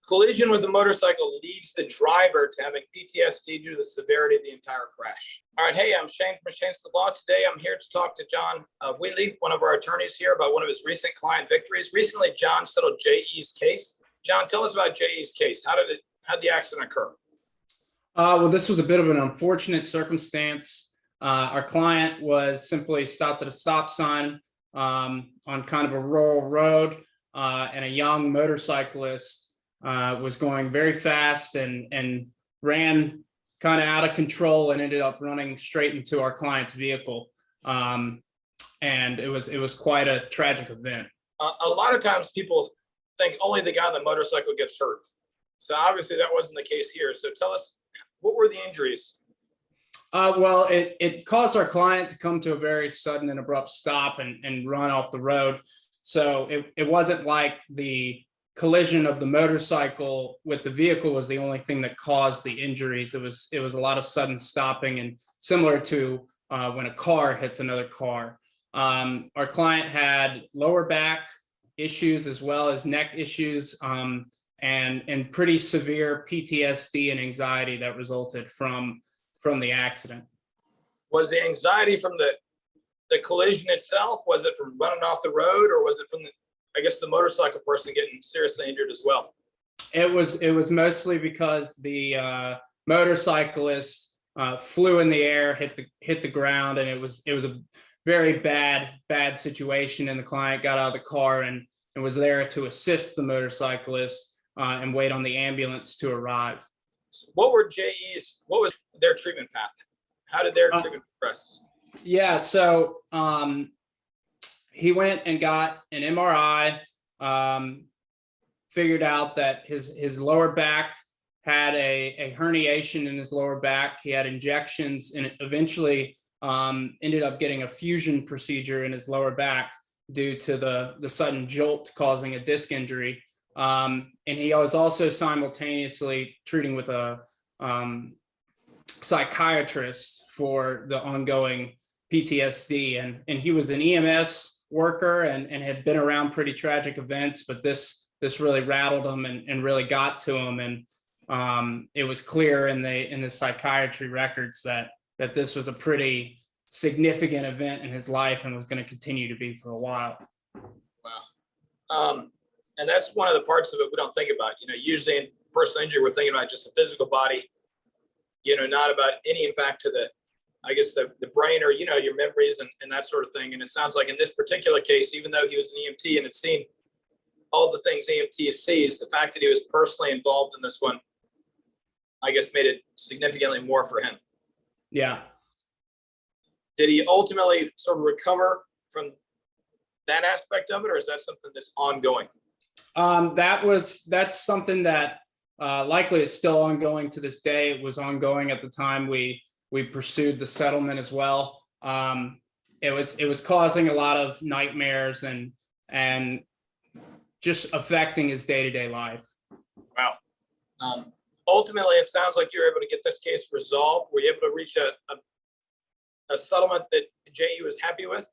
Collision with a motorcycle leads the driver to having PTSD due to the severity of the entire crash. All right, hey, I'm Shane from Shane's the Law. Today, I'm here to talk to John Wheatley, one of our attorneys here, about one of his recent client victories. Recently, John settled J.E.'s case. John, tell us about J.E.'s case. How did the accident occur? Well, this was a bit of an unfortunate circumstance. Our client was simply stopped at a stop sign on kind of a rural road, and a young motorcyclist was going very fast and ran kind of out of control and ended up running straight into our client's vehicle. And it was quite a tragic event. A lot of times people think only the guy on the motorcycle gets hurt. So obviously that wasn't the case here. So tell us, what were the injuries? Well, it caused our client to come to a very sudden and abrupt stop and run off the road. So it wasn't like the collision of the motorcycle with the vehicle was the only thing that caused the injuries. It was a lot of sudden stopping, and similar to when a car hits another car. Our client had lower back issues as well as neck issues, and pretty severe PTSD and anxiety that resulted from the accident. Was the anxiety from the collision itself? Was it from running off the road, or was it from the motorcycle person getting seriously injured as well? It was mostly because the motorcyclist flew in the air, hit the ground, and it was a very bad situation. And the client got out of the car and was there to assist the motorcyclist and wait on the ambulance to arrive. What was their treatment path? How did their treatment progress? Yeah, so he went and got an MRI, figured out that his lower back had a herniation in his lower back. He had injections, and eventually ended up getting a fusion procedure in his lower back due to the sudden jolt causing a disc injury. And he was also simultaneously treating with a psychiatrist for the ongoing PTSD. And he was an EMS worker and had been around pretty tragic events, but this really rattled him and really got to him. And it was clear in the psychiatry records that this was a pretty significant event in his life and was going to continue to be for a while. Wow. And that's one of the parts of it we don't think about. Usually in personal injury, we're thinking about just the physical body, not about any impact to the brain or, your memories and that sort of thing. And it sounds like in this particular case, even though he was an EMT and had seen all the things EMT sees, the fact that he was personally involved in this one, made it significantly more for him. Yeah. Did he ultimately sort of recover from that aspect of it, or is that something that's ongoing? That's something that likely is still ongoing to this day. It was ongoing at the time we pursued the settlement as well. It was causing a lot of nightmares and just affecting his day-to-day life. Wow. Ultimately, it sounds like you were able to get this case resolved. Were you able to reach a settlement that J.E. was happy with?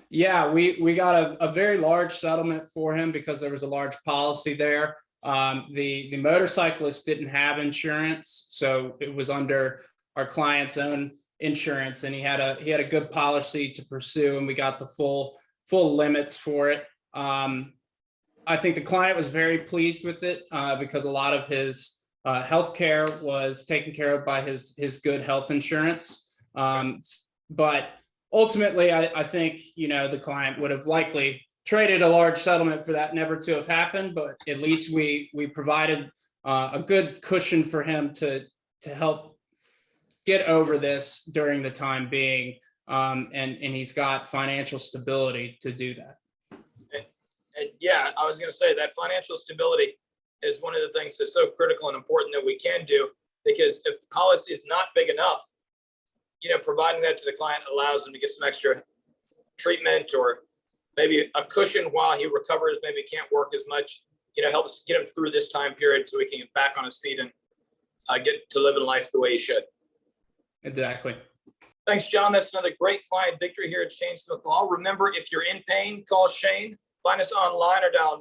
Yeah, we got a very large settlement for him because there was a large policy there. The motorcyclist didn't have insurance, so it was under our client's own insurance, and he had a good policy to pursue, and we got the full limits for it. I think the client was very pleased with it because a lot of his health care was taken care of by his good health insurance. But ultimately, I think, the client would have likely traded a large settlement for that never to have happened, but at least we provided a good cushion for him to help get over this during the time being. And he's got financial stability to do that. And yeah, I was going to say that financial stability is one of the things that's so critical and important that we can do, because if the policy is not big enough, providing that to the client allows them to get some extra treatment or maybe a cushion while he recovers, maybe can't work as much, helps get him through this time period so he can get back on his feet and get to living life the way he should. Exactly. Thanks, John. That's another great client victory here at Shane Smith Law. Remember, if you're in pain, call Shane. Find us online or dial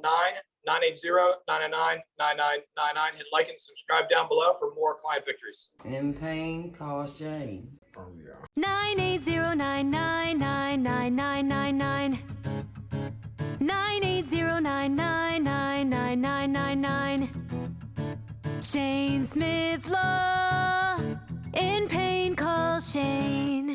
980-999-9999. Hit like and subscribe down below for more client victories. In pain, call Shane. Oh yeah. 980-999-9999. 980-999-9999. Shane Smith Law. In pain, call Shane.